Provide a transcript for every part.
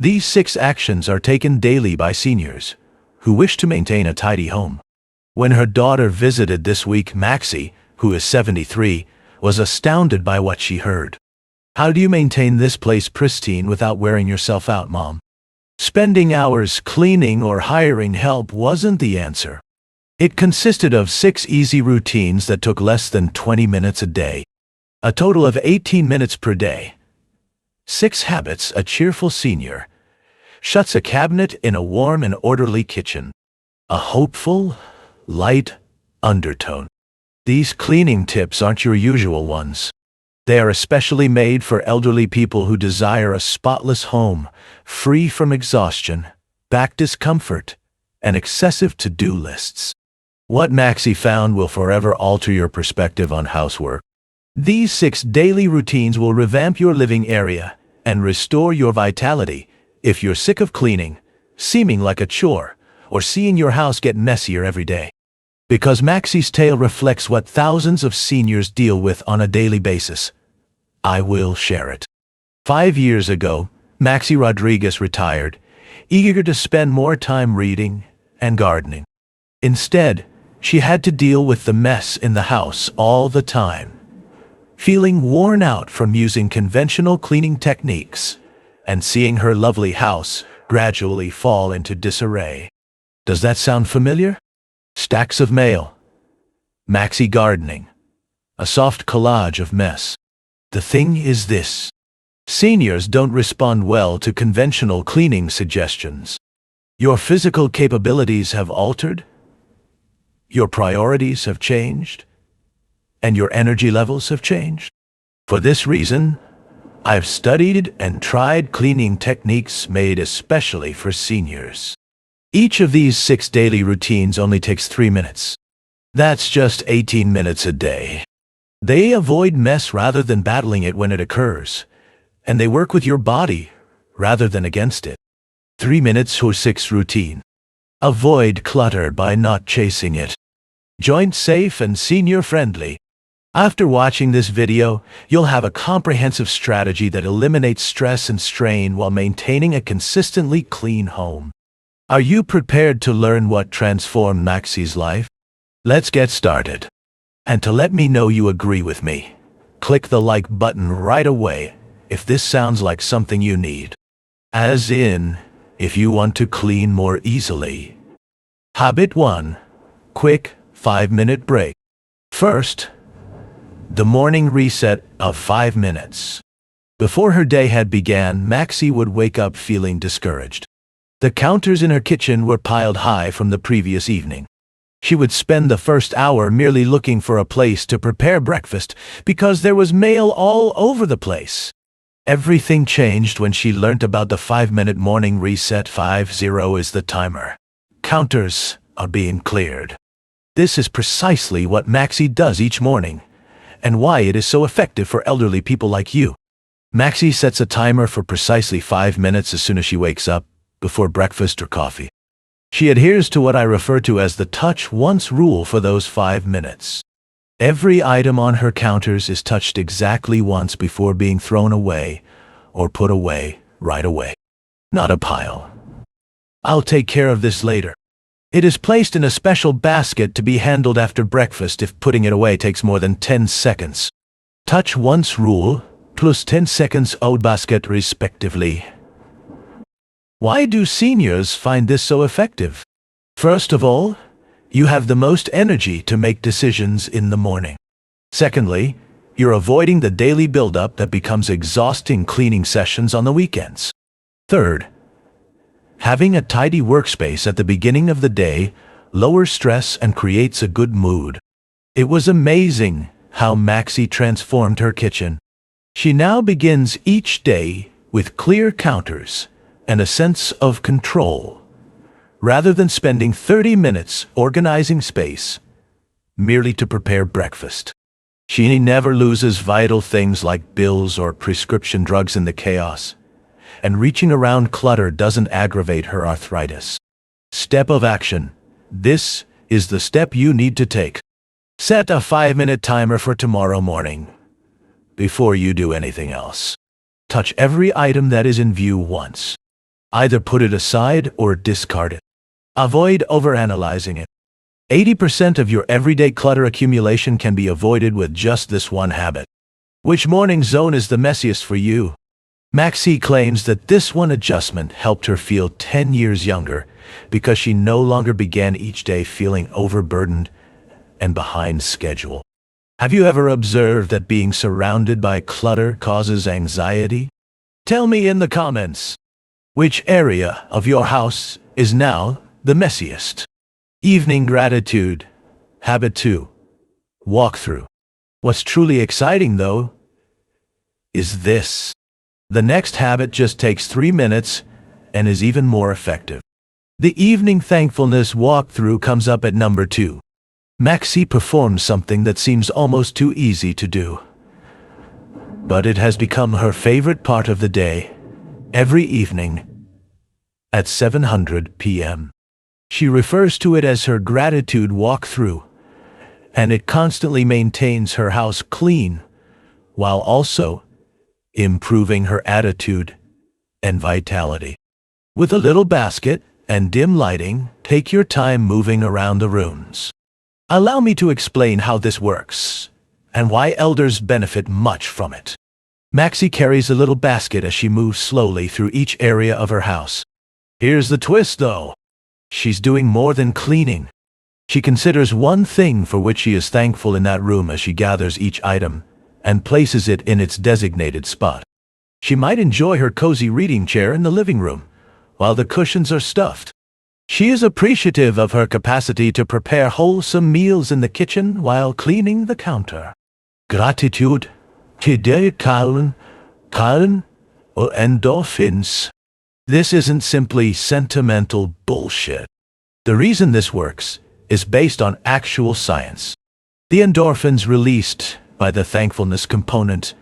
These 6 actions are taken daily by seniors who wish to maintain a tidy home. When her daughter visited this week, Maxie, who is 73, was astounded by what she heard. "How do you maintain this place pristine without wearing yourself out, Mom?" Spending hours cleaning or hiring help wasn't the answer. It consisted of 6 easy routines that took less than 20 minutes a day, a total of 18 minutes per day. 6 habits a cheerful senior shuts a cabinet in a warm and orderly kitchen. A hopeful, light undertone. These cleaning tips aren't your usual ones. They are especially made for elderly people who desire a spotless home, free from exhaustion, back discomfort, and excessive to-do lists. What Maxie found will forever alter your perspective on housework. These 6 daily routines will revamp your living area and restore your vitality if you're sick of cleaning, seeming like a chore, or seeing your house get messier every day. Because Maxie's tale reflects what thousands of seniors deal with on a daily basis, I will share it. 5 years ago, Maxie Rodriguez retired, eager to spend more time reading and gardening. Instead, she had to deal with the mess in the house all the time, feeling worn out from using conventional cleaning techniques and seeing her lovely house gradually fall into disarray. Does that sound familiar? Stacks of mail, Maxie gardening, a soft collage of mess. The thing is this: seniors don't respond well to conventional cleaning suggestions. Your physical capabilities have altered, your priorities have changed, and your energy levels have changed. For this reason, I've studied and tried cleaning techniques made especially for seniors. Each of these 6 daily routines only takes 3 minutes. That's just 18 minutes a day. They avoid mess rather than battling it when it occurs, and they work with your body rather than against it. 3 minutes for 6 routine. Avoid clutter by not chasing it. Joint safe and senior friendly. After watching this video, you'll have a comprehensive strategy that eliminates stress and strain while maintaining a consistently clean home. Are you prepared to learn what transformed Maxie's life? Let's get started. And to let me know you agree with me, click the like button right away if this sounds like something you need. As in, if you want to clean more easily. Habit 1. Quick 5-minute break. First, the morning reset of 5 minutes. Before her day had began, Maxie would wake up feeling discouraged. The counters in her kitchen were piled high from the previous evening. She would spend the first hour merely looking for a place to prepare breakfast because there was mail all over the place. Everything changed when she learnt about the 5-minute morning reset. 50 is the timer. Counters are being cleared. This is precisely what Maxie does each morning, and why it is so effective for elderly people like you. Maxie sets a timer for precisely 5 minutes as soon as she wakes up, before breakfast or coffee. She adheres to what I refer to as the touch once rule for those 5 minutes. Every item on her counters is touched exactly once before being thrown away or put away right away. Not a pile. "I'll take care of this later." It is placed in a special basket to be handled after breakfast if putting it away takes more than 10 seconds. Touch once rule plus 10 seconds out basket respectively. Why do seniors find this so effective? First of all, you have the most energy to make decisions in the morning. Secondly, you're avoiding the daily buildup that becomes exhausting cleaning sessions on the weekends. Third, having a tidy workspace at the beginning of the day lowers stress and creates a good mood. It was amazing how Maxie transformed her kitchen. She now begins each day with clear counters and a sense of control, rather than spending 30 minutes organizing space merely to prepare breakfast. She never loses vital things like bills or prescription drugs in the chaos, and reaching around clutter doesn't aggravate her arthritis. Step of action. This is the step you need to take. Set a 5-minute timer for tomorrow morning. Before you do anything else, touch every item that is in view once. Either put it aside or discard it. Avoid overanalyzing it. 80% of your everyday clutter accumulation can be avoided with just this one habit. Which morning zone is the messiest for you? Maxie claims that this one adjustment helped her feel 10 years younger because she no longer began each day feeling overburdened and behind schedule. Have you ever observed that being surrounded by clutter causes anxiety? Tell me in the comments. Which area of your house is now the messiest? Evening gratitude. Habit 2. Walkthrough. What's truly exciting, though, is this. The next habit just takes 3 minutes and is even more effective. The evening thankfulness walkthrough comes up at number 2. Maxie performs something that seems almost too easy to do, but it has become her favorite part of the day. Every evening at 7:00 p.m. She refers to it as her gratitude walkthrough, and it constantly maintains her house clean while also improving her attitude and vitality. With a little basket and dim lighting, take your time moving around the rooms. Allow me to explain how this works and why elders benefit much from it. Maxie carries a little basket as she moves slowly through each area of her house. Here's the twist, though. She's doing more than cleaning. She considers one thing for which she is thankful in that room as she gathers each item and places it in its designated spot. She might enjoy her cozy reading chair in the living room while the cushions are stuffed. She is appreciative of her capacity to prepare wholesome meals in the kitchen while cleaning the counter. Gratitude. Today, Callen, or endorphins. This isn't simply sentimental bullshit. The reason this works is based on actual science. The endorphins released by the thankfulness component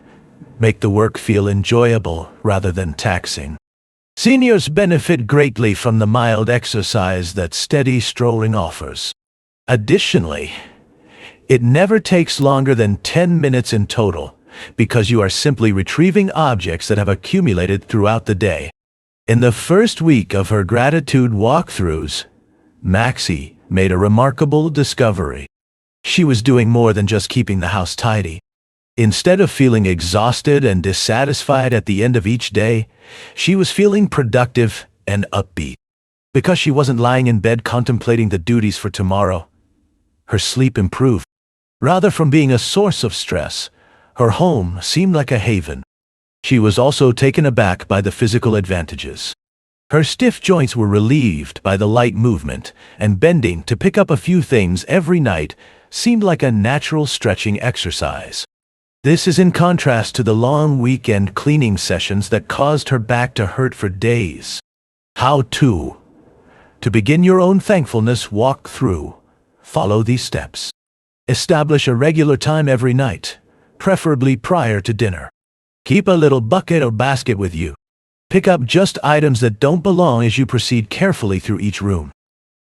make the work feel enjoyable rather than taxing. Seniors benefit greatly from the mild exercise that steady strolling offers. Additionally, it never takes longer than 10 minutes in total because you are simply retrieving objects that have accumulated throughout the day. In the first week of her gratitude walkthroughs, Maxie made a remarkable discovery. She was doing more than just keeping the house tidy. Instead of feeling exhausted and dissatisfied at the end of each day, she was feeling productive and upbeat. Because she wasn't lying in bed contemplating the duties for tomorrow, her sleep improved. Rather from being a source of stress, her home seemed like a haven. She was also taken aback by the physical advantages. Her stiff joints were relieved by the light movement, and bending to pick up a few things every night seemed like a natural stretching exercise. This is in contrast to the long weekend cleaning sessions that caused her back to hurt for days. How to begin your own thankfulness walkthrough. Follow these steps. Establish a regular time every night, preferably prior to dinner. Keep a little bucket or basket with you. Pick up just items that don't belong as you proceed carefully through each room.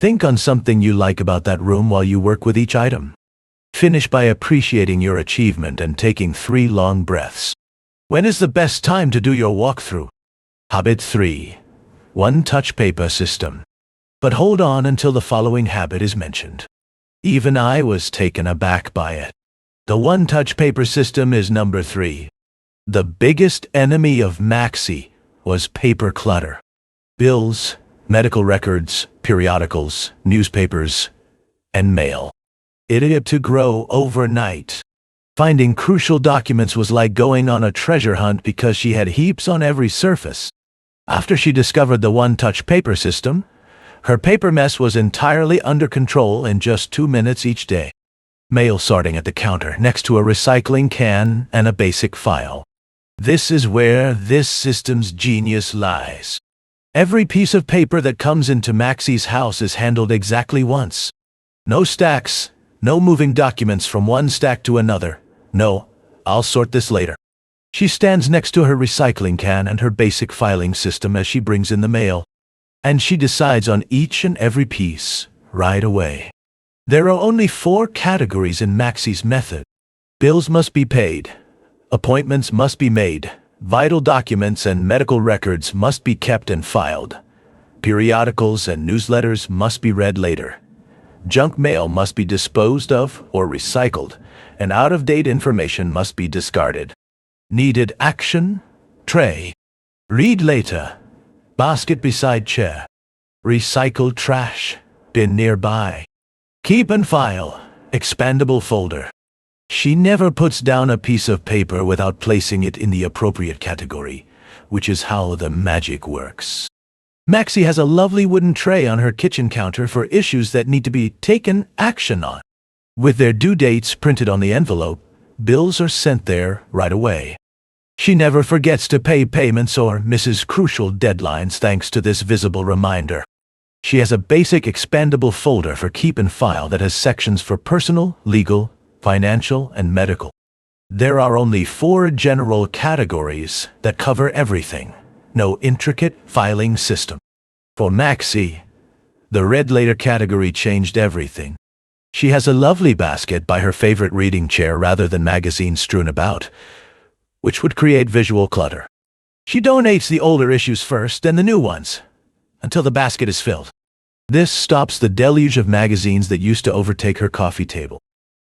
Think on something you like about that room while you work with each item. Finish by appreciating your achievement and taking 3 long breaths. When is the best time to do your walkthrough? Habit 3. One-touch paper system. But hold on until the following habit is mentioned. Even I was taken aback by it. The one-touch paper system is number 3. The biggest enemy of Maxie was paper clutter. Bills, medical records, periodicals, newspapers, and mail. It had to grow overnight. Finding crucial documents was like going on a treasure hunt because she had heaps on every surface. After she discovered the one-touch paper system, her paper mess was entirely under control in just 2 minutes each day. Mail sorting at the counter next to a recycling can and a basic file. This is where this system's genius lies. Every piece of paper that comes into Maxie's house is handled exactly once. No stacks, no moving documents from one stack to another. No, I'll sort this later. She stands next to her recycling can and her basic filing system as she brings in the mail, and she decides on each and every piece right away. There are only 4 categories in Maxie's method. Bills must be paid. Appointments must be made, Vital documents and medical records must be kept and filed. Periodicals and newsletters must be read later. Junk mail must be disposed of or recycled, and out-of-date information must be discarded. Needed action? Tray. Read later. Basket beside chair. Recycled trash. Bin nearby. Keep and file. Expandable folder. She never puts down a piece of paper without placing it in the appropriate category, which is how the magic works. Maxie has a lovely wooden tray on her kitchen counter for issues that need to be taken action on. With their due dates printed on the envelope, bills are sent there right away. She never forgets to pay payments or misses crucial deadlines thanks to this visible reminder. She has a basic expandable folder for keep and file that has sections for personal, legal, financial, and medical. There are only 4 general categories that cover everything. No intricate filing system. For Maxie, the red later category changed everything. She has a lovely basket by her favorite reading chair rather than magazines strewn about, which would create visual clutter. She donates the older issues first, then the new ones, until the basket is filled. This stops the deluge of magazines that used to overtake her coffee table.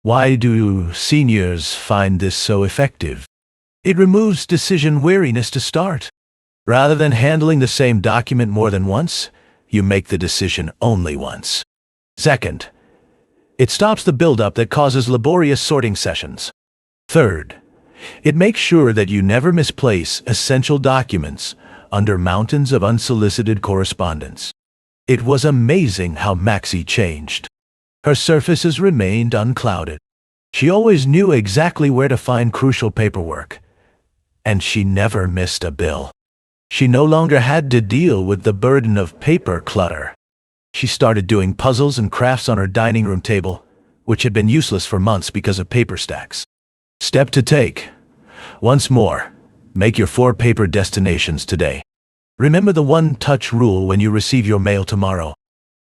Why do seniors find this so effective? It removes decision weariness to start. Rather than handling the same document more than once, you make the decision only once. Second, it stops the buildup that causes laborious sorting sessions. Third, it makes sure that you never misplace essential documents under mountains of unsolicited correspondence. It was amazing how Maxie changed. Her surfaces remained unclouded. She always knew exactly where to find crucial paperwork, and she never missed a bill. She no longer had to deal with the burden of paper clutter. She started doing puzzles and crafts on her dining room table, which had been useless for months because of paper stacks. Step to take. Once more, make your 4 paper destinations today. Remember the one-touch rule when you receive your mail tomorrow.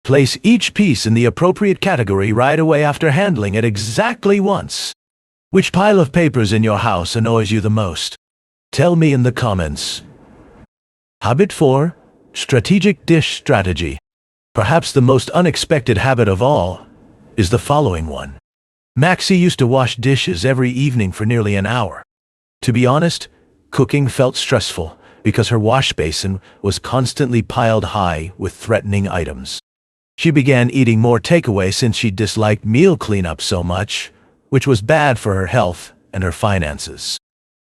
Place each piece in the appropriate category right away after handling it exactly once. Which pile of papers in your house annoys you the most? Tell me in the comments. Habit 4. Strategic dish strategy. Perhaps the most unexpected habit of all is the following one. Maxie used to wash dishes every evening for nearly an hour. To be honest, cooking felt stressful because her wash basin was constantly piled high with threatening items. She began eating more takeaway since she disliked meal cleanup so much, which was bad for her health and her finances.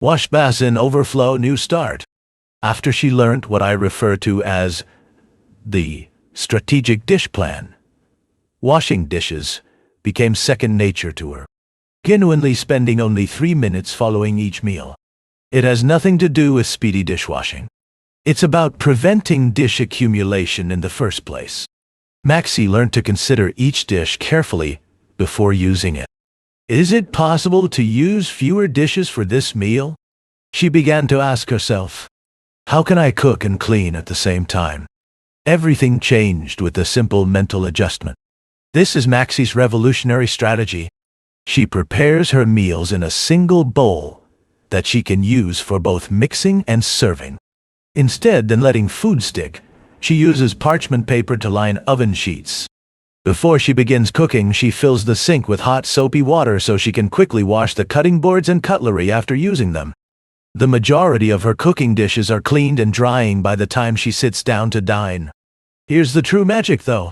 Wash basin overflow, new start. After she learned what I refer to as the strategic dish plan, washing dishes became second nature to her, genuinely spending only 3 minutes following each meal. It has nothing to do with speedy dishwashing. It's about preventing dish accumulation in the first place. Maxie learned to consider each dish carefully before using it. Is it possible to use fewer dishes for this meal? She began to ask herself, how can I cook and clean at the same time? Everything changed with a simple mental adjustment. This is Maxie's revolutionary strategy. She prepares her meals in a single bowl that she can use for both mixing and serving. Instead than letting food stick, she uses parchment paper to line oven sheets. Before she begins cooking, she fills the sink with hot soapy water so she can quickly wash the cutting boards and cutlery after using them. The majority of her cooking dishes are cleaned and drying by the time she sits down to dine. Here's the true magic though.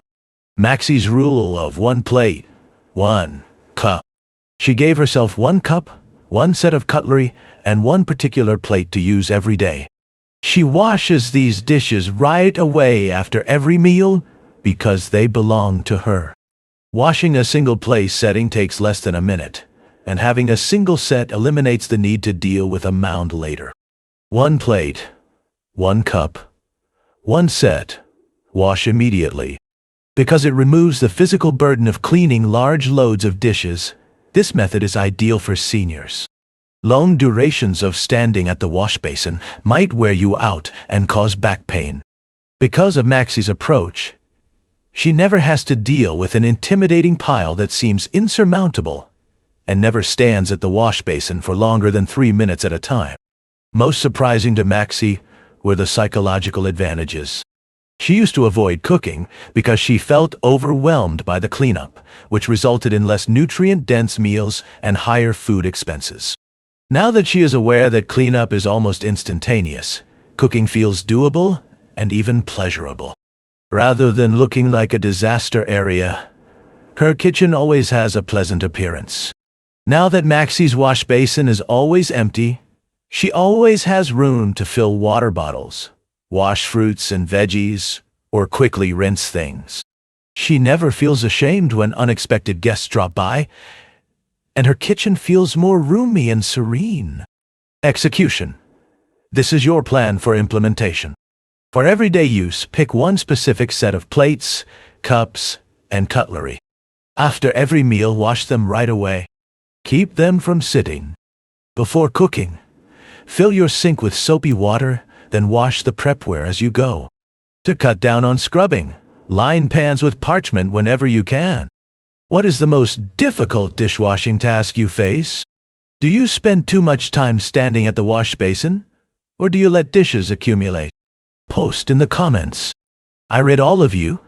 Maxie's rule of 1 plate, 1 cup. She gave herself 1 cup, 1 set of cutlery, and 1 particular plate to use every day. She washes these dishes right away after every meal because they belong to her. Washing a single place setting takes less than a minute, and having a single set eliminates the need to deal with a mound later. 1 plate, 1 cup, 1 set, wash immediately. Because it removes the physical burden of cleaning large loads of dishes, this method is ideal for seniors. Long durations of standing at the wash basin might wear you out and cause back pain. Because of Maxie's approach, she never has to deal with an intimidating pile that seems insurmountable and never stands at the wash basin for longer than 3 minutes at a time. Most surprising to Maxie were the psychological advantages. She used to avoid cooking because she felt overwhelmed by the cleanup, which resulted in less nutrient-dense meals and higher food expenses. Now that she is aware that cleanup is almost instantaneous, cooking feels doable and even pleasurable. Rather than looking like a disaster area, her kitchen always has a pleasant appearance. Now that Maxie's wash basin is always empty, she always has room to fill water bottles, wash fruits and veggies, or quickly rinse things. She never feels ashamed when unexpected guests drop by, and her kitchen feels more roomy and serene. Execution. This is your plan for implementation. For everyday use, pick one specific set of plates, cups, and cutlery. After every meal, wash them right away. Keep them from sitting. Before cooking, fill your sink with soapy water, then wash the prepware as you go. To cut down on scrubbing, line pans with parchment whenever you can. What is the most difficult dishwashing task you face? Do you spend too much time standing at the wash basin, or do you let dishes accumulate? Post in the comments. I read all of you,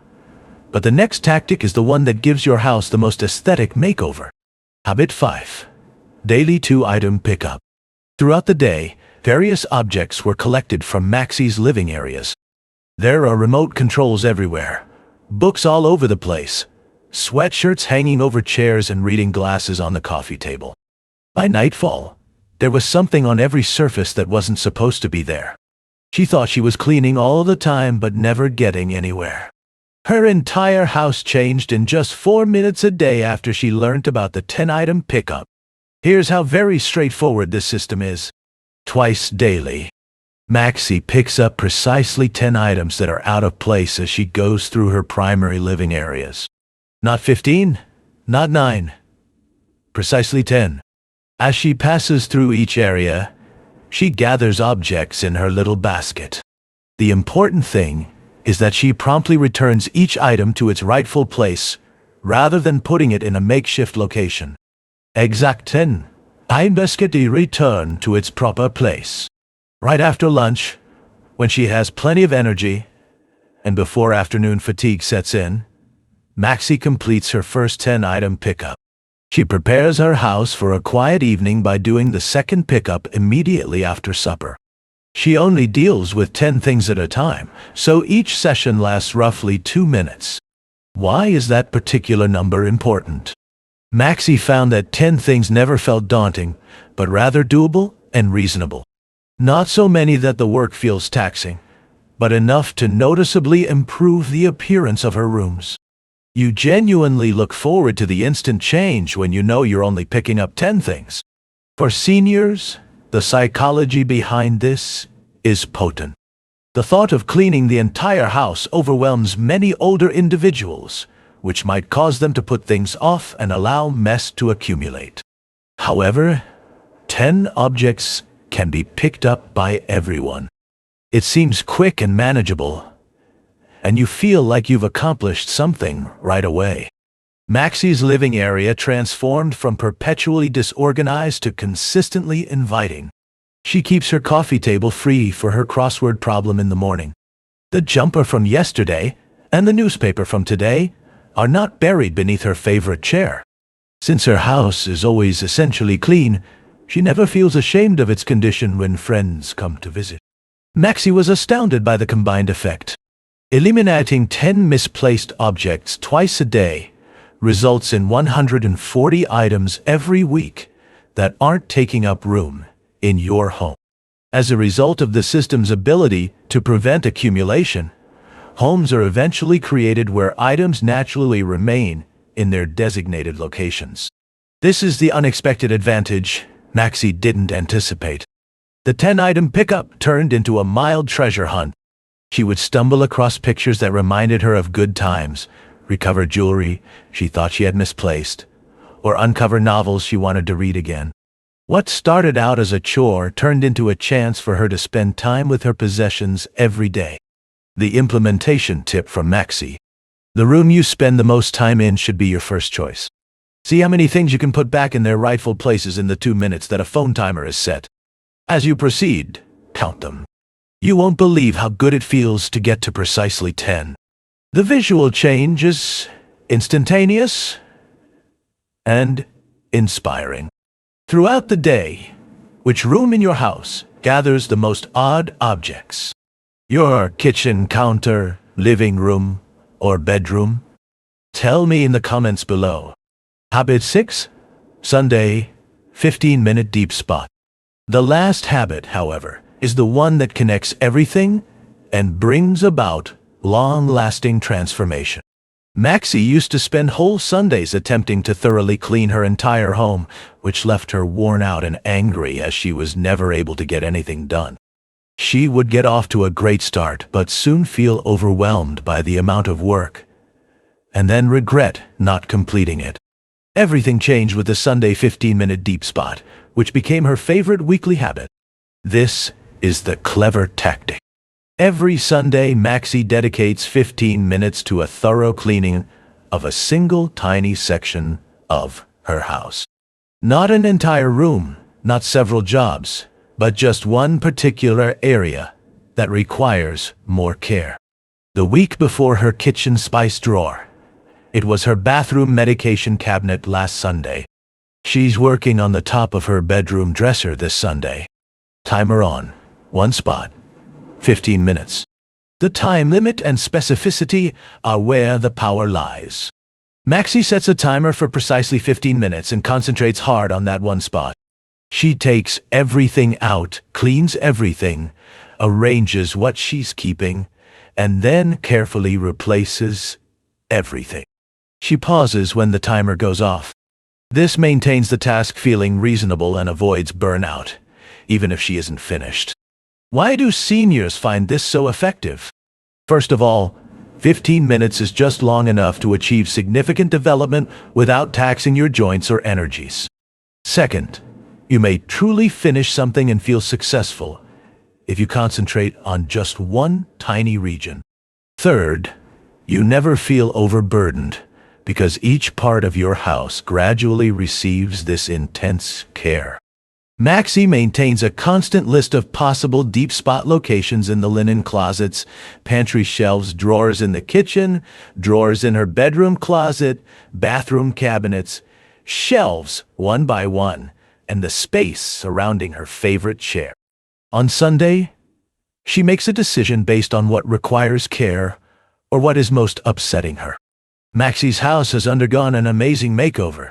but the next tactic is the one that gives your house the most aesthetic makeover. Habit 5. Daily 2-item pickup. Throughout the day, various objects were collected from Maxie's living areas. There are remote controls everywhere, books all over the place, sweatshirts hanging over chairs and reading glasses on the coffee table. By nightfall, there was something on every surface that wasn't supposed to be there. She thought she was cleaning all the time but never getting anywhere. Her entire house changed in just 4 minutes a day after she learned about the 10-item pickup. Here's how very straightforward this system is. Twice daily, Maxie picks up precisely 10 items that are out of place as she goes through her primary living areas. Not 15, not 9, precisely 10. As she passes through each area, she gathers objects in her little basket. The important thing is that she promptly returns each item to its rightful place, rather than putting it in a makeshift location. Exact 10. Ein basket return to its proper place. Right after lunch, when she has plenty of energy, and before afternoon fatigue sets in, Maxie completes her first 10-item pickup. She prepares her house for a quiet evening by doing the second pickup immediately after supper. She only deals with 10 things at a time, so each session lasts roughly 2 minutes. Why is that particular number important? Maxie found that 10 things never felt daunting, but rather doable and reasonable. Not so many that the work feels taxing, but enough to noticeably improve the appearance of her rooms. You genuinely look forward to the instant change when you know you're only picking up 10 things. For seniors, the psychology behind this is potent. The thought of cleaning the entire house overwhelms many older individuals, which might cause them to put things off and allow mess to accumulate. However, 10 objects can be picked up by everyone. It seems quick and manageable, and you feel like you've accomplished something right away. Maxie's living area transformed from perpetually disorganized to consistently inviting. She keeps her coffee table free for her crossword problem in the morning. The jumper from yesterday and the newspaper from today are not buried beneath her favorite chair. Since her house is always essentially clean, she never feels ashamed of its condition when friends come to visit. Maxie was astounded by the combined effect. Eliminating 10 misplaced objects twice a day results in 140 items every week that aren't taking up room in your home. As a result of the system's ability to prevent accumulation, homes are eventually created where items naturally remain in their designated locations. This is the unexpected advantage Maxie didn't anticipate. The 10-item pickup turned into a mild treasure hunt. She would stumble across pictures that reminded her of good times, recover jewelry she thought she had misplaced, or uncover novels she wanted to read again. What started out as a chore turned into a chance for her to spend time with her possessions every day. The implementation tip from Maxie. The room you spend the most time in should be your first choice. See how many things you can put back in their rightful places in the 2 minutes that a phone timer is set. As you proceed, count them. You won't believe how good it feels to get to precisely 10. The visual change is instantaneous and inspiring. Throughout the day, which room in your house gathers the most odd objects? Your kitchen, counter, living room, or bedroom? Tell me in the comments below. Habit 6. Sunday, 15-minute deep spot. The last habit, however, is the one that connects everything and brings about long-lasting transformation. Maxie used to spend whole Sundays attempting to thoroughly clean her entire home, which left her worn out and angry as she was never able to get anything done. She would get off to a great start, but soon feel overwhelmed by the amount of work, and then regret not completing it. Everything changed with the Sunday 15-minute deep spot, which became her favorite weekly habit. This is the clever tactic. Every Sunday, Maxie dedicates 15 minutes to a thorough cleaning of a single tiny section of her house. Not an entire room, not several jobs, but just one particular area that requires more care. The week before her kitchen spice drawer, it was her bathroom medication cabinet last Sunday. She's working on the top of her bedroom dresser this Sunday. Timer on. One spot. 15 minutes. The time limit and specificity are where the power lies. Maxie sets a timer for precisely 15 minutes and concentrates hard on that one spot. She takes everything out, cleans everything, arranges what she's keeping, and then carefully replaces everything. She pauses when the timer goes off. This maintains the task feeling reasonable and avoids burnout, even if she isn't finished. Why do seniors find this so effective? First of all, 15 minutes is just long enough to achieve significant development without taxing your joints or energies. Second, you may truly finish something and feel successful if you concentrate on just one tiny region. Third, you never feel overburdened because each part of your house gradually receives this intense care. Maxie maintains a constant list of possible deep spot locations in the linen closets, pantry shelves, drawers in the kitchen, drawers in her bedroom closet, bathroom cabinets, shelves one by one, and the space surrounding her favorite chair. On Sunday, she makes a decision based on what requires care or what is most upsetting her. Maxie's house has undergone an amazing makeover.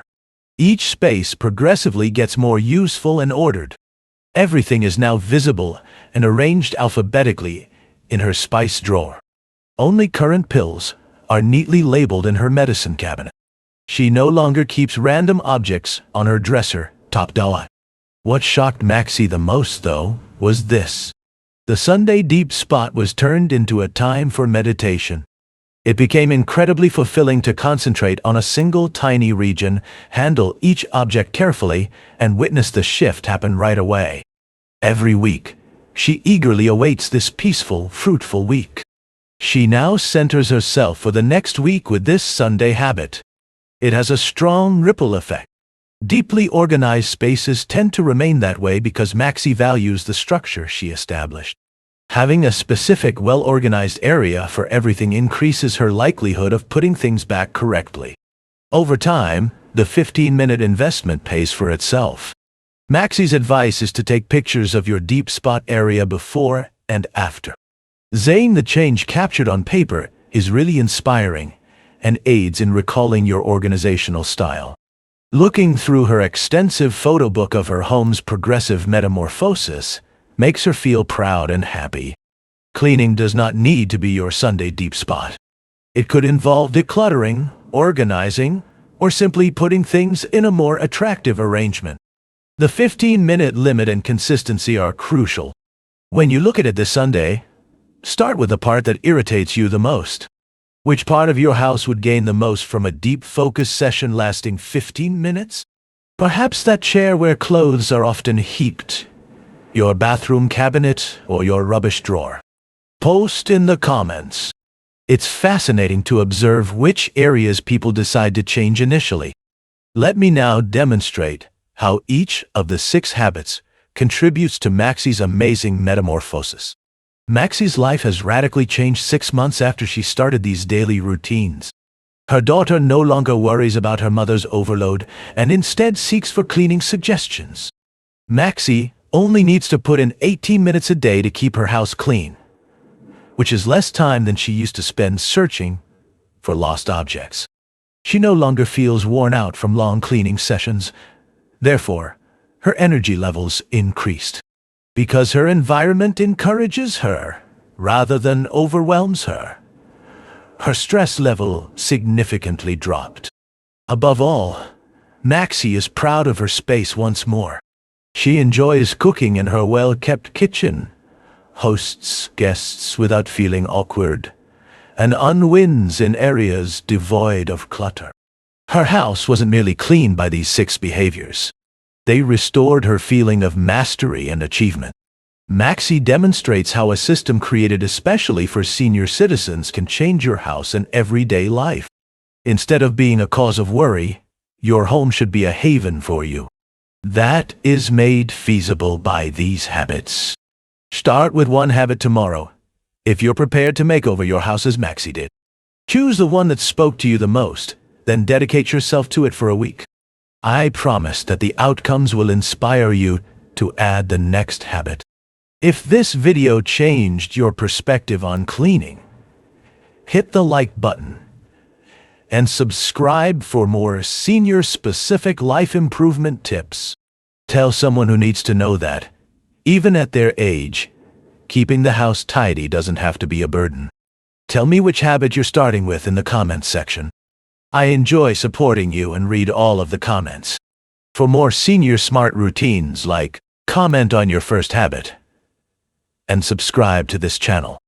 Each space progressively gets more useful and ordered. Everything is now visible and arranged alphabetically in her spice drawer. Only current pills are neatly labeled in her medicine cabinet. She no longer keeps random objects on her dresser, top down. What shocked Maxie the most, though, was this. The Sunday deep spot was turned into a time for meditation. It became incredibly fulfilling to concentrate on a single tiny region, handle each object carefully, and witness the shift happen right away. Every week, she eagerly awaits this peaceful, fruitful week. She now centers herself for the next week with this Sunday habit. It has a strong ripple effect. Deeply organized spaces tend to remain that way because Maxie values the structure she established. Having a specific, well-organized area for everything increases her likelihood of putting things back correctly. Over time, the 15-minute investment pays for itself. Maxie's advice is to take pictures of your deep spot area before and after. Seeing the change captured on paper is really inspiring and aids in recalling your organizational style. Looking through her extensive photo book of her home's progressive metamorphosis makes her feel proud and happy. Cleaning does not need to be your Sunday deep spot. It could involve decluttering, organizing, or simply putting things in a more attractive arrangement. The 15-minute limit and consistency are crucial. When you look at it this Sunday, start with the part that irritates you the most. Which part of your house would gain the most from a deep focus session lasting 15 minutes? Perhaps that chair where clothes are often heaped, your bathroom cabinet, or your rubbish drawer. Post in the comments. It's fascinating to observe which areas people decide to change initially. Let me now demonstrate how each of the 6 habits contributes to Maxie's amazing metamorphosis. Maxie's life has radically changed 6 months after she started these daily routines. Her daughter no longer worries about her mother's overload and instead seeks for cleaning suggestions. Maxie only needs to put in 18 minutes a day to keep her house clean, which is less time than she used to spend searching for lost objects. She no longer feels worn out from long cleaning sessions. Therefore, her energy levels increased. Because her environment encourages her rather than overwhelms her, her stress level significantly dropped. Above all, Maxie is proud of her space once more. She enjoys cooking in her well-kept kitchen, hosts guests without feeling awkward, and unwinds in areas devoid of clutter. Her house wasn't merely cleaned by these 6 behaviors. They restored her feeling of mastery and achievement. Maxie demonstrates how a system created especially for senior citizens can change your house and everyday life. Instead of being a cause of worry, your home should be a haven for you. That is made feasible by these habits. Start with one habit tomorrow, if you're prepared to make over your house as Maxie did. Choose the one that spoke to you the most, then dedicate yourself to it for a week. I promise that the outcomes will inspire you to add the next habit. If this video changed your perspective on cleaning, hit the like button and subscribe for more senior-specific life improvement tips. Tell someone who needs to know that, even at their age, keeping the house tidy doesn't have to be a burden. Tell me which habit you're starting with in the comments section. I enjoy supporting you and read all of the comments. For more senior smart routines, comment on your first habit and subscribe to this channel.